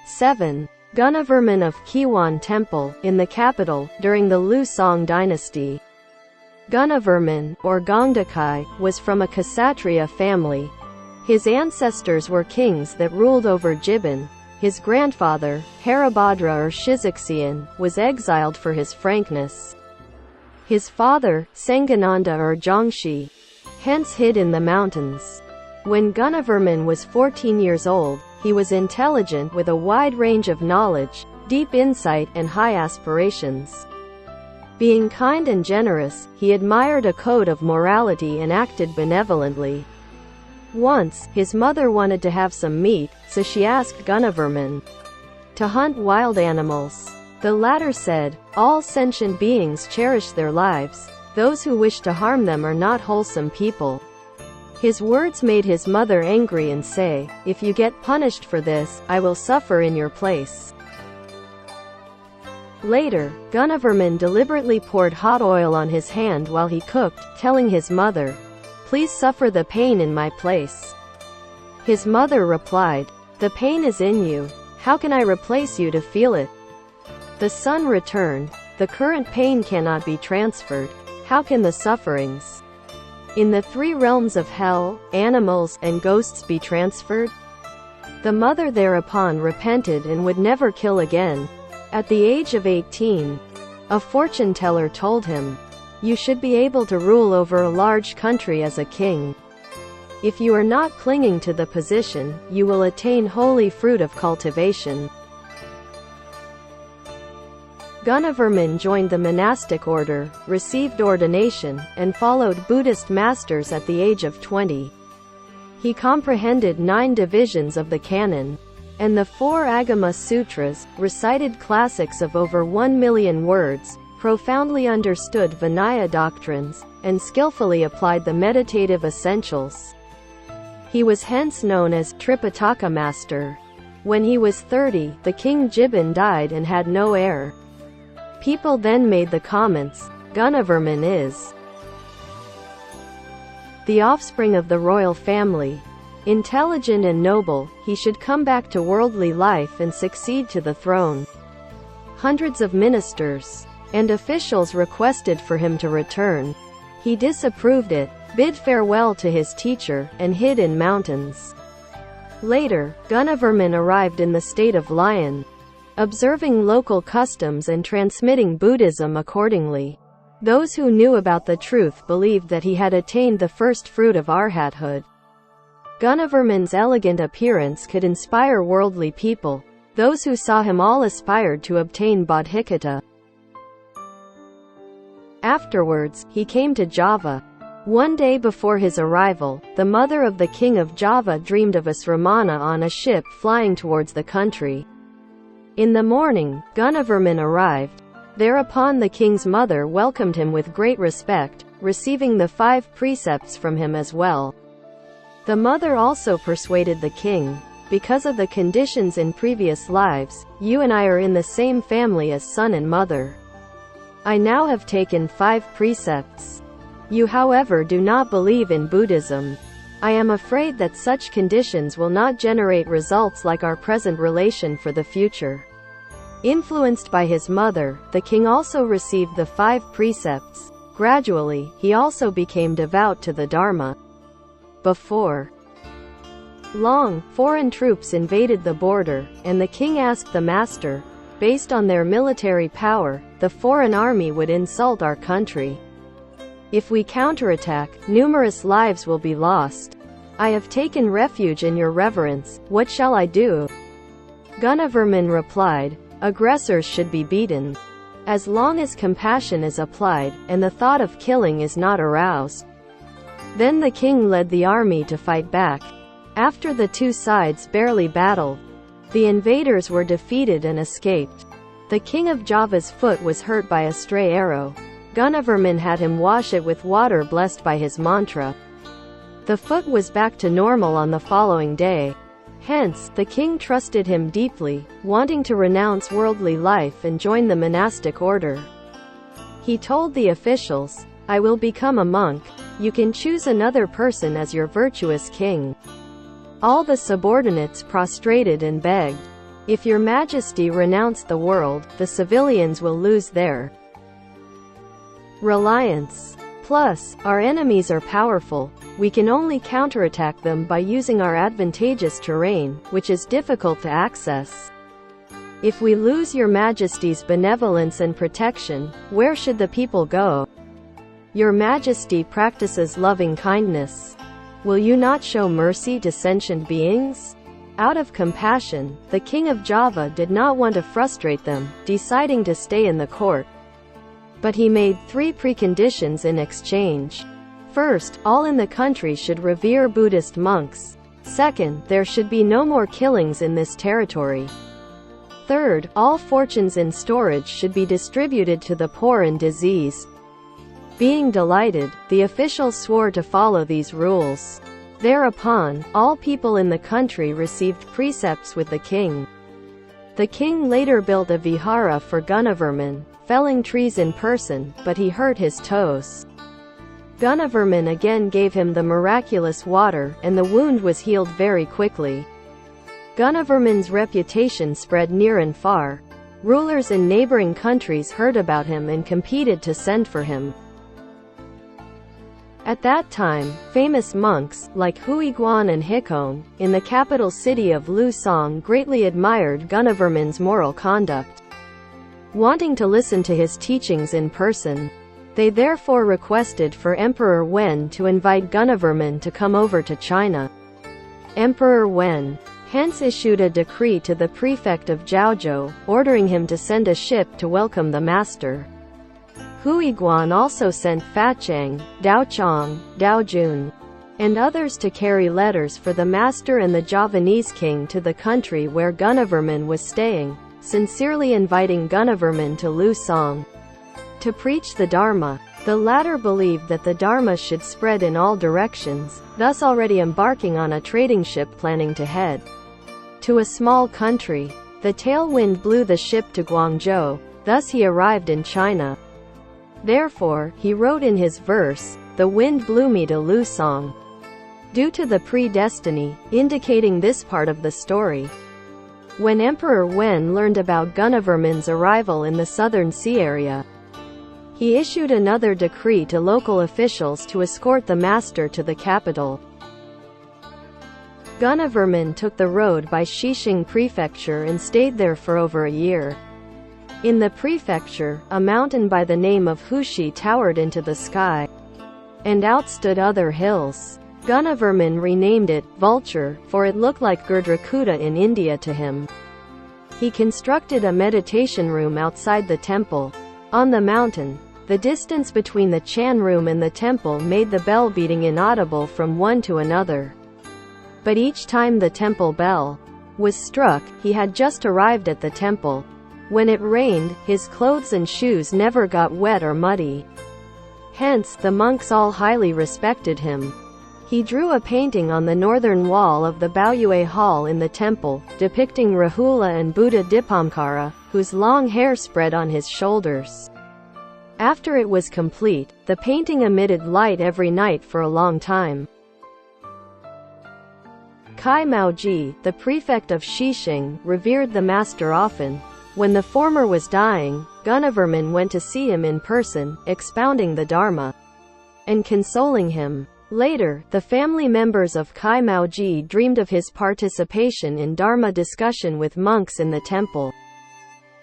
7. Gunavarman of Kiwan Temple, in the capital, during the Lu Song dynasty. Gunavarman, or Gongdakai, was from a Kshatriya family. His ancestors were kings that ruled over Jiban. His grandfather, Haribhadra or Shizuxian, was exiled for his frankness. His father, Sengananda or Zhangxi, hence hid in the mountains. When Gunavarman was 14 years old, he was intelligent with a wide range of knowledge, deep insight, and high aspirations. Being kind and generous, he admired a code of morality and acted benevolently. Once, his mother wanted to have some meat, so she asked Gunavarman to hunt wild animals. The latter said, "All sentient beings cherish their lives. Those who wish to harm them are not wholesome people." His words made his mother angry and say, "If you get punished for this, I will suffer in your place." Later, Gunavarman deliberately poured hot oil on his hand while he cooked, telling his mother, "Please suffer the pain in my place." His mother replied, "The pain is in you. How can I replace you to feel it?" The son returned, "The current pain cannot be transferred. How can the sufferings in the 3 realms of hell, animals, and ghosts be transferred?" The mother thereupon repented and would never kill again. At the age of 18, a fortune teller told him, "You should be able to rule over a large country as a king. If you are not clinging to the position, you will attain holy fruit of cultivation." Gunavarman joined the monastic order, received ordination, and followed Buddhist masters at the age of 20. He comprehended 9 divisions of the canon and the 4 Agama Sutras, recited classics of over 1 million words, profoundly understood Vinaya doctrines, and skillfully applied the meditative essentials. He was hence known as Tripitaka Master. When he was 30, the king Jiban died and had no heir. People then made the comments, "Gunavarman is the offspring of the royal family. Intelligent and noble, he should come back to worldly life and succeed to the throne." Hundreds of ministers and officials requested for him to return. He disapproved it, bid farewell to his teacher, and hid in mountains. Later, Gunavarman arrived in the state of Lyon, observing local customs and transmitting Buddhism accordingly. Those who knew about the truth believed that he had attained the first fruit of arhathood. Gunavarman's elegant appearance could inspire worldly people. Those who saw him all aspired to obtain bodhicitta. Afterwards, he came to Java. One day before his arrival, the mother of the king of Java dreamed of a Sramana on a ship flying towards the country. In the morning, Gunavarman arrived. Thereupon the king's mother welcomed him with great respect, receiving the 5 precepts from him as well. The mother also persuaded the king, "Because of the conditions in previous lives, you and I are in the same family as son and mother. I now have taken 5 precepts. You however do not believe in Buddhism. I am afraid that such conditions will not generate results like our present relation for the future." Influenced by his mother, the king also received the 5 precepts. Gradually, he also became devout to the Dharma. Before long, foreign troops invaded the border, and the king asked the master, "Based on their military power, the foreign army would insult our country. If we counterattack, numerous lives will be lost. I have taken refuge in your reverence. What shall I do?" Gunavarman replied, "Aggressors should be beaten. As long as compassion is applied, and the thought of killing is not aroused." Then the king led the army to fight back. After the 2 sides barely battled, the invaders were defeated and escaped. The king of Java's foot was hurt by a stray arrow. Gunavarman had him wash it with water blessed by his mantra. The foot was back to normal on the following day. Hence, the king trusted him deeply, wanting to renounce worldly life and join the monastic order. He told the officials, "I will become a monk. You can choose another person as your virtuous king." All the subordinates prostrated and begged. If your majesty renounce the world, the civilians will lose their reliance. Plus, our enemies are powerful. We can only counterattack them by using our advantageous terrain, which is difficult to access. If we lose your majesty's benevolence and protection, where should the people go? Your majesty practices loving kindness. Will you not show mercy to sentient beings? Out of compassion, the king of Java did not want to frustrate them, deciding to stay in the court. But he made 3 preconditions in exchange. First, all in the country should revere Buddhist monks. Second, there should be no more killings in this territory. Third, all fortunes in storage should be distributed to the poor and diseased. Being delighted, the officials swore to follow these rules. Thereupon, all people in the country received precepts with the king. The king later built a vihara for Gunavarman, felling trees in person, but he hurt his toes. Gunavarman again gave him the miraculous water, and the wound was healed very quickly. Gunavarman's reputation spread near and far. Rulers in neighboring countries heard about him and competed to send for him. At that time, famous monks, like Huiguan and Hikong, in the capital city of Lusong greatly admired Gunavarman's moral conduct. Wanting to listen to his teachings in person, they therefore requested for Emperor Wen to invite Gunavarman to come over to China. Emperor Wen hence issued a decree to the prefect of Jiaozhou, ordering him to send a ship to welcome the master. Huiguan also sent Fachang, Daochong, Daojun, and others to carry letters for the master and the Javanese king to the country where Gunavarman was staying, sincerely inviting Gunavarman to Lusong to preach the Dharma. The latter believed that the Dharma should spread in all directions, thus already embarking on a trading ship planning to head to a small country. The tailwind blew the ship to Guangzhou, thus he arrived in China. Therefore, he wrote in his verse, "The wind blew me to Lusong," due to the predestiny, indicating this part of the story. When Emperor Wen learned about Gunavarman's arrival in the southern sea area, he issued another decree to local officials to escort the master to the capital. Gunavarman took the road by Xixing Prefecture and stayed there for over a year. In the prefecture, a mountain by the name of Hushi towered into the sky and outstood other hills. Gunavarman renamed it Vulture, for it looked like Gurdrakuta in India to him. He constructed a meditation room outside the temple. On the mountain, the distance between the Chan room and the temple made the bell beating inaudible from one to another. But each time the temple bell was struck, he had just arrived at the temple. When it rained, his clothes and shoes never got wet or muddy. Hence, the monks all highly respected him. He drew a painting on the northern wall of the Baoyue Hall in the temple, depicting Rahula and Buddha Dipamkara, whose long hair spread on his shoulders. After it was complete, the painting emitted light every night for a long time. Kai Maoji, the prefect of Xixing, revered the master often. When the former was dying, Gunavarman went to see him in person, expounding the Dharma and consoling him. Later, the family members of Kai Maoji dreamed of his participation in Dharma discussion with monks in the temple.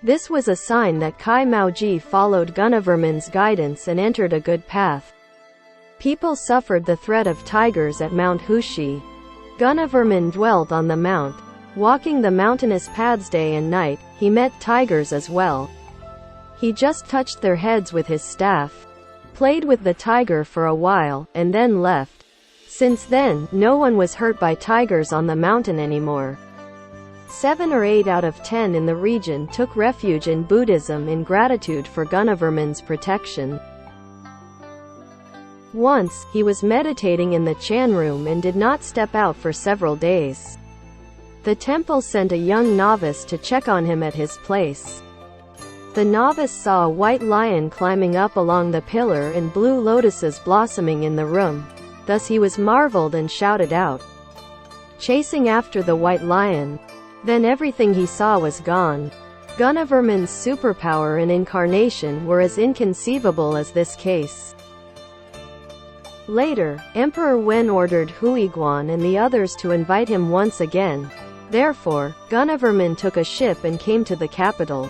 This was a sign that Kai Maoji followed Gunavarman's guidance and entered a good path. People suffered the threat of tigers at Mount Hushi. Gunavarman dwelt on the mount. Walking the mountainous paths day and night, he met tigers as well. He just touched their heads with his staff, played with the tiger for a while, and then left. Since then, no one was hurt by tigers on the mountain anymore. 7 or 8 out of 10 in the region took refuge in Buddhism in gratitude for Gunavarman's protection. Once, he was meditating in the Chan room and did not step out for several days. The temple sent a young novice to check on him at his place. The novice saw a white lion climbing up along the pillar and blue lotuses blossoming in the room. Thus he was marveled and shouted out, chasing after the white lion, Then everything he saw was gone. Gunavarman's superpower and incarnation were as inconceivable as this case. Later, Emperor Wen ordered Huiguan and the others to invite him once again. Therefore, Gunavarman took a ship and came to the capital.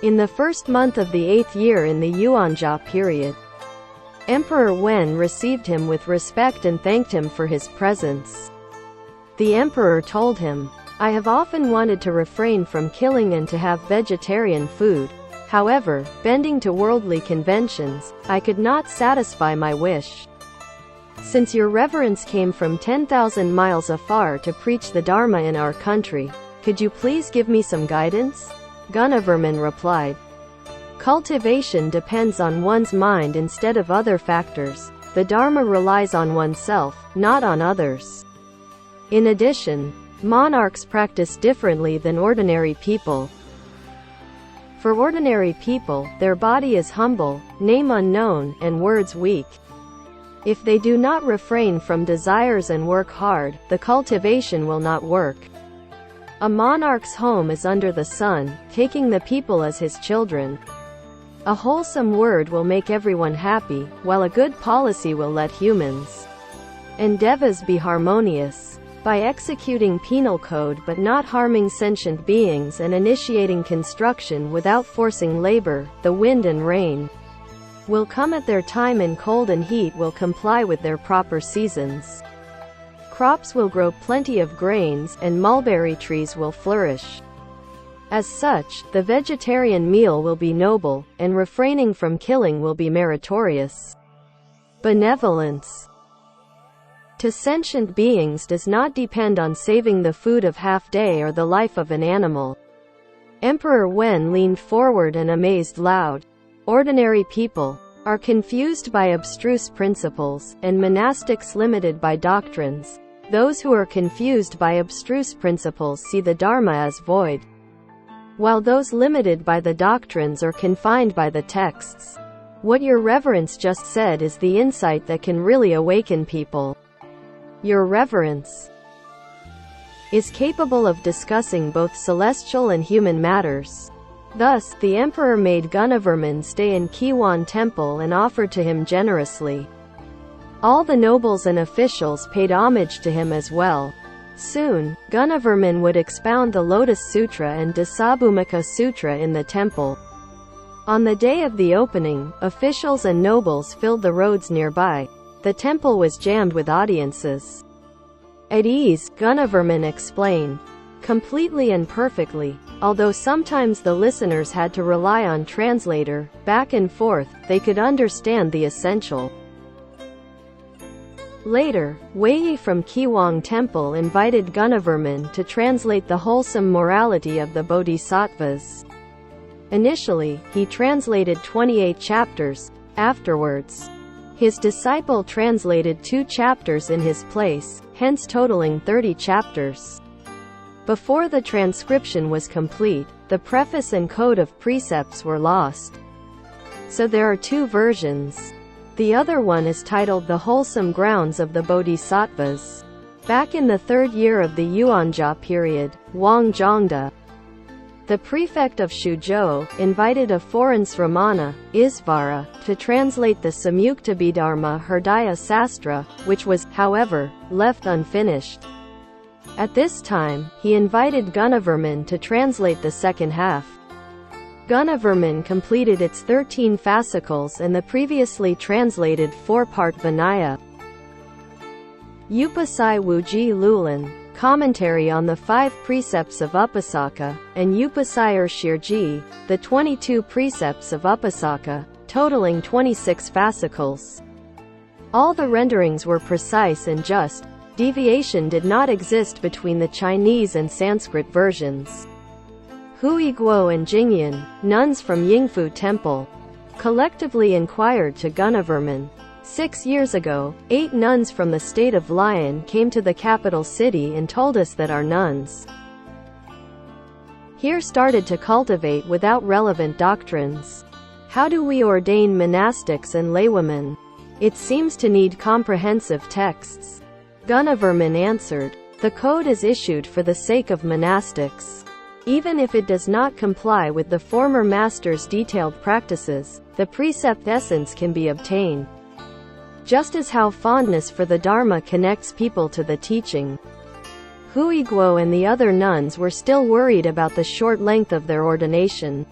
In the first month of the 8th year in the Yuanjia period, Emperor Wen received him with respect and thanked him for his presence. The emperor told him, "I have often wanted to refrain from killing and to have vegetarian food. However, bending to worldly conventions, I could not satisfy my wish. Since your reverence came from 10,000 miles afar to preach the Dharma in our country, could you please give me some guidance?" Gunavarman replied, "Cultivation depends on one's mind instead of other factors. The Dharma relies on oneself, not on others. In addition, monarchs practice differently than ordinary people. For ordinary people, their body is humble, name unknown, and words weak. If they do not refrain from desires and work hard, the cultivation will not work. A monarch's home is under the sun, taking the people as his children. A wholesome word will make everyone happy, while a good policy will let humans and devas be harmonious. By executing penal code but not harming sentient beings and initiating construction without forcing labor, the wind and rain will come at their time and cold and heat will comply with their proper seasons. Crops will grow plenty of grains, and mulberry trees will flourish. As such, the vegetarian meal will be noble, and refraining from killing will be meritorious. Benevolence to sentient beings does not depend on saving the food of half-day or the life of an animal." Emperor Wen leaned forward and amazed loud. Ordinary people are confused by abstruse principles, and monastics limited by doctrines. Those who are confused by abstruse principles see the Dharma as void, while those limited by the doctrines are confined by the texts. What your reverence just said is the insight that can really awaken people. Your reverence is capable of discussing both celestial and human matters. Thus, the emperor made Gunavarman stay in Kiwan Temple and offered to him generously. All the nobles and officials paid homage to him as well. Soon, Gunavarman would expound the Lotus Sutra and Dasabhumika Sutra in the temple. On the day of the opening, officials and nobles filled the roads nearby. The temple was jammed with audiences. At ease, Gunavarman explained, completely and perfectly. Although sometimes the listeners had to rely on translator, back and forth, they could understand the essential. Later, Weiyi from Kiwang Temple invited Gunavarman to translate the wholesome morality of the Bodhisattvas. Initially, he translated 28 chapters. Afterwards, his disciple translated 2 chapters in his place, hence totaling 30 chapters. Before the transcription was complete, the preface and code of precepts were lost. So there are 2 versions. The other one is titled The Wholesome Grounds of the Bodhisattvas. Back in the 3rd year of the Yuanjia period, Wang Zhongda, the prefect of Shuzhou, invited a foreign Sramana, Isvara, to translate the Samyuktabhidharma Hridaya Sastra, which was, however, left unfinished. At this time, he invited Gunavarman to translate the second half. Gunavarman completed its 13 fascicles and the previously translated 4-part Vinaya. Upasai Wuji Lulan, Commentary on the 5 Precepts of Upasaka, and Upasayar Shirji, the 22 Precepts of Upasaka, totaling 26 fascicles. All the renderings were precise and just. Deviation did not exist between the Chinese and Sanskrit versions. Huiguo and Jingyan, nuns from Yingfu Temple, collectively inquired to Gunavarman. 6 years ago, 8 nuns from the state of Lian came to the capital city and told us that our nuns here started to cultivate without relevant doctrines. How do we ordain monastics and laywomen? It seems to need comprehensive texts. Gunavarman answered, The code is issued for the sake of monastics. Even if it does not comply with the former master's detailed practices, the precept essence can be obtained. Just as how fondness for the Dharma connects people to the teaching. Huiguo and the other nuns were still worried about the short length of their ordination.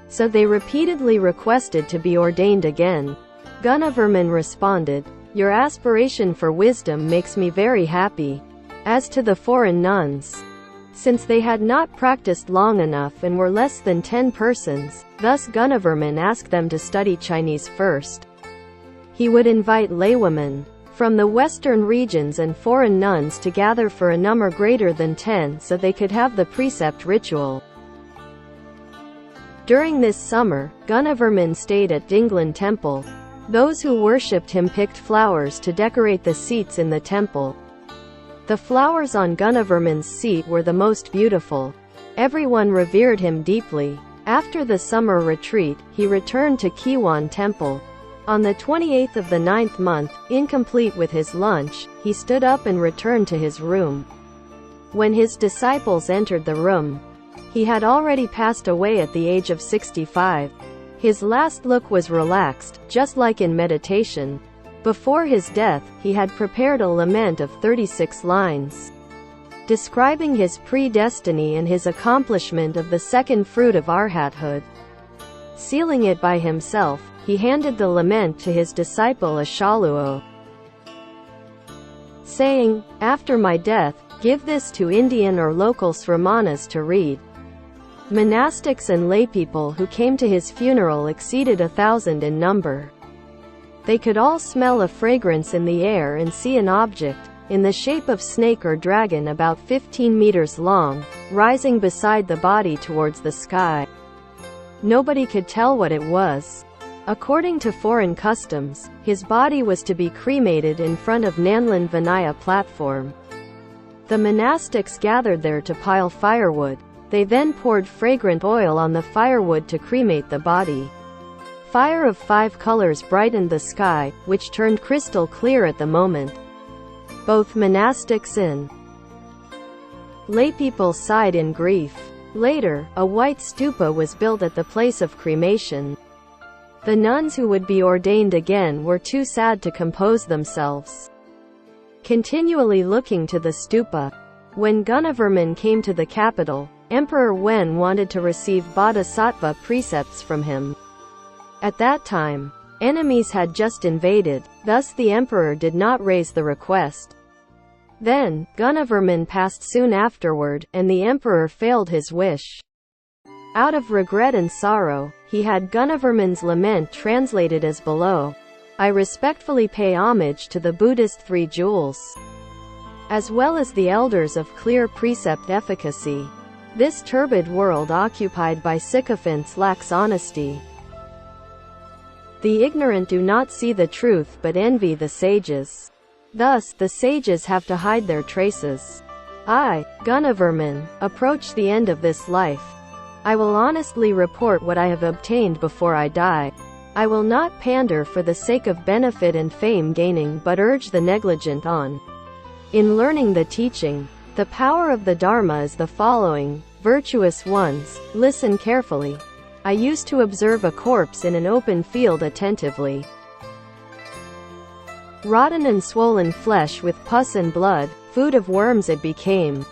So they repeatedly requested to be ordained again. Gunavarman responded, "Your aspiration for wisdom makes me very happy." As to the foreign nuns, since they had not practiced long enough and were less than 10 persons, thus Gunavarman asked them to study Chinese first. He would invite laywomen from the western regions and foreign nuns to gather for a number greater than 10 so they could have the precept ritual. During this summer, Gunavarman stayed at Dinglan Temple. Those who worshipped him picked flowers to decorate the seats in the temple. The flowers on Gunavarman's seat were the most beautiful. Everyone revered him deeply. After the summer retreat, he returned to Kiwan Temple. On the 28th of the 9th month, incomplete with his lunch, he stood up and returned to his room. When his disciples entered the room, he had already passed away at the age of 65. His last look was relaxed, just like in meditation. Before his death, he had prepared a lament of 36 lines, describing his predestiny and his accomplishment of the second fruit of arhathood. Sealing it by himself, he handed the lament to his disciple Ashaluo, saying, "After my death, give this to Indian or local sramanas to read." Monastics and laypeople who came to his funeral exceeded 1,000 in number. They could all smell a fragrance in the air and see an object, in the shape of snake or dragon about 15 meters long, rising beside the body towards the sky. Nobody could tell what it was. According to foreign customs, his body was to be cremated in front of Nanlan Vinaya platform. The monastics gathered there to pile firewood. They then poured fragrant oil on the firewood to cremate the body. Fire of 5 colors brightened the sky, which turned crystal clear at the moment. Both monastics and laypeople sighed in grief. Later, a white stupa was built at the place of cremation. The nuns who would be ordained again were too sad to compose themselves, continually looking to the stupa. When Gunavarman came to the capital, Emperor Wen wanted to receive bodhisattva precepts from him. At that time, enemies had just invaded, thus the emperor did not raise the request. Then, Gunavarman passed soon afterward, and the emperor failed his wish. Out of regret and sorrow, he had Gunavarman's lament translated as below. "I respectfully pay homage to the Buddhist 3 jewels, as well as the elders of clear precept efficacy. This turbid world occupied by sycophants lacks honesty. The ignorant do not see the truth but envy the sages. Thus, the sages have to hide their traces. I, Gunavarman, approach the end of this life. I will honestly report what I have obtained before I die. I will not pander for the sake of benefit and fame gaining but urge the negligent on. In learning the teaching, the power of the Dharma is the following. Virtuous ones, listen carefully. I used to observe a corpse in an open field attentively. Rotten and swollen flesh with pus and blood, food of worms it became.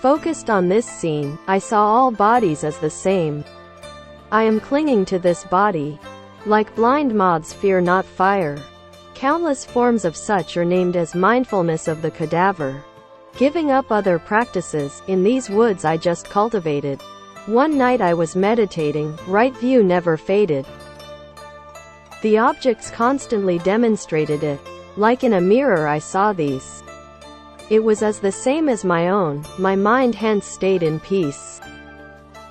Focused on this scene, I saw all bodies as the same. I am clinging to this body. Like blind moths fear not fire. Countless forms of such are named as mindfulness of the cadaver. Giving up other practices, in these woods I just cultivated. One night I was meditating, right view never faded. The objects constantly demonstrated it. Like in a mirror I saw these. It was as the same as my own, my mind hence stayed in peace.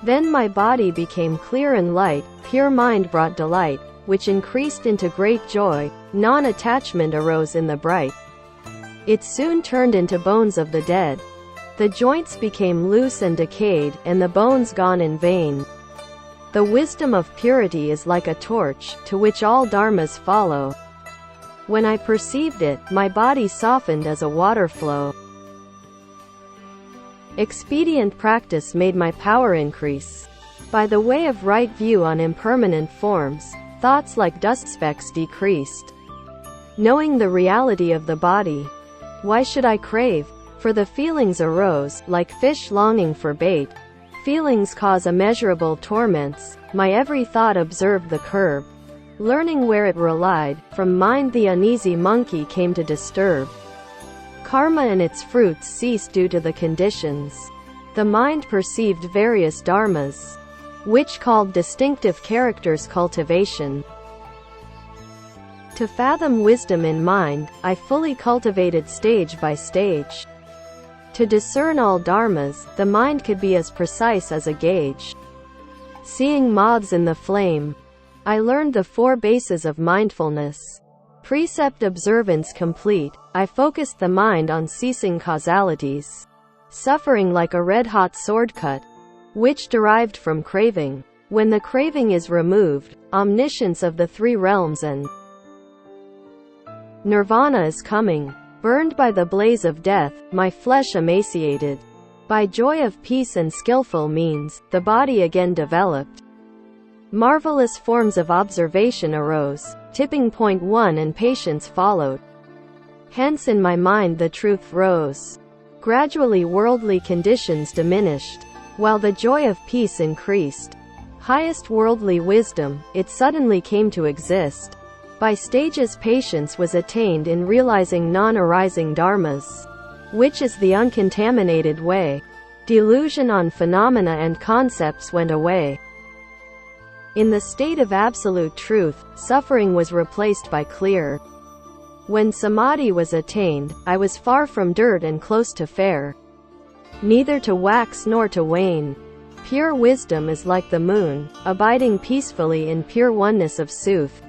Then my body became clear and light, pure mind brought delight, which increased into great joy, non-attachment arose in the bright. It soon turned into bones of the dead. The joints became loose and decayed, and the bones gone in vain. The wisdom of purity is like a torch, to which all dharmas follow. When I perceived it, my body softened as a water flow. Expedient practice made my power increase. By the way of right view on impermanent forms, thoughts like dust specks decreased. Knowing the reality of the body, why should I crave? For the feelings arose, like fish longing for bait. Feelings cause immeasurable torments, my every thought observed the curb. Learning where it relied, from mind the uneasy monkey came to disturb. Karma and its fruits ceased due to the conditions. The mind perceived various dharmas, which called distinctive characters cultivation. To fathom wisdom in mind, I fully cultivated stage by stage. To discern all dharmas, the mind could be as precise as a gauge. Seeing moths in the flame, I learned the 4 bases of mindfulness. Precept observance complete, I focused the mind on ceasing causalities. Suffering like a red-hot sword cut, which derived from craving. When the craving is removed, omniscience of the 3 realms and nirvana is coming. Burned by the blaze of death, my flesh emaciated. By joy of peace and skillful means, the body again developed. Marvelous forms of observation arose, tipping point 1 and patience followed. Hence in my mind the truth rose. Gradually worldly conditions diminished, while the joy of peace increased. Highest worldly wisdom, it suddenly came to exist. By stages patience was attained in realizing non-arising dharmas, which is the uncontaminated way. Delusion on phenomena and concepts went away. In the state of absolute truth, suffering was replaced by clear. When samadhi was attained, I was far from dirt and close to fair, neither to wax nor to wane. Pure wisdom is like the moon, abiding peacefully in pure oneness of sooth.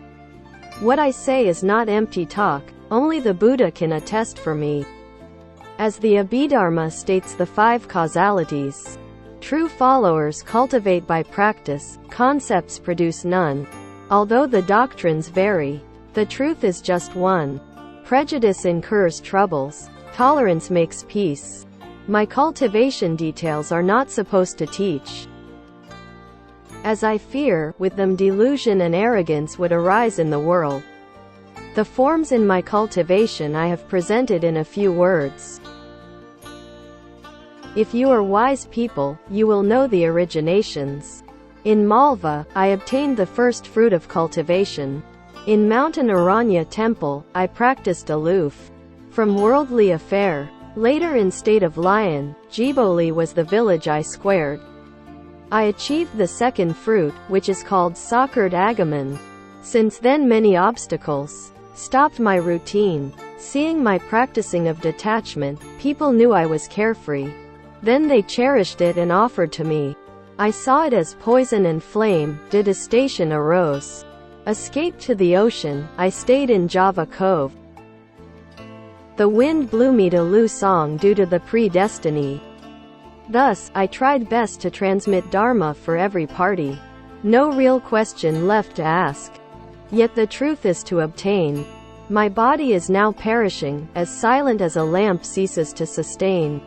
What I say is not empty talk, only the Buddha can attest for me. As the Abhidharma states the 5 causalities, true followers cultivate by practice, concepts produce none. Although the doctrines vary, the truth is just one. Prejudice incurs troubles, tolerance makes peace. My cultivation details are not supposed to teach. As I fear, with them delusion and arrogance would arise in the world. The forms in my cultivation I have presented in a few words. If you are wise people, you will know the originations. In Malva, I obtained the first fruit of cultivation. In Mountain Aranya Temple, I practiced aloof from worldly affair. Later in state of lion, Jiboli was the village I squared. I achieved the second fruit, which is called Sakard Agaman. Since then many obstacles stopped my routine. Seeing my practicing of detachment, people knew I was carefree. Then they cherished it and offered to me. I saw it as poison and flame, detestation arose. Escaped to the ocean, I stayed in Java Cove. The wind blew me to Lusong due to the predestiny. Thus, I tried best to transmit Dharma for every party. No real question left to ask. Yet the truth is to obtain. My body is now perishing, as silent as a lamp ceases to sustain.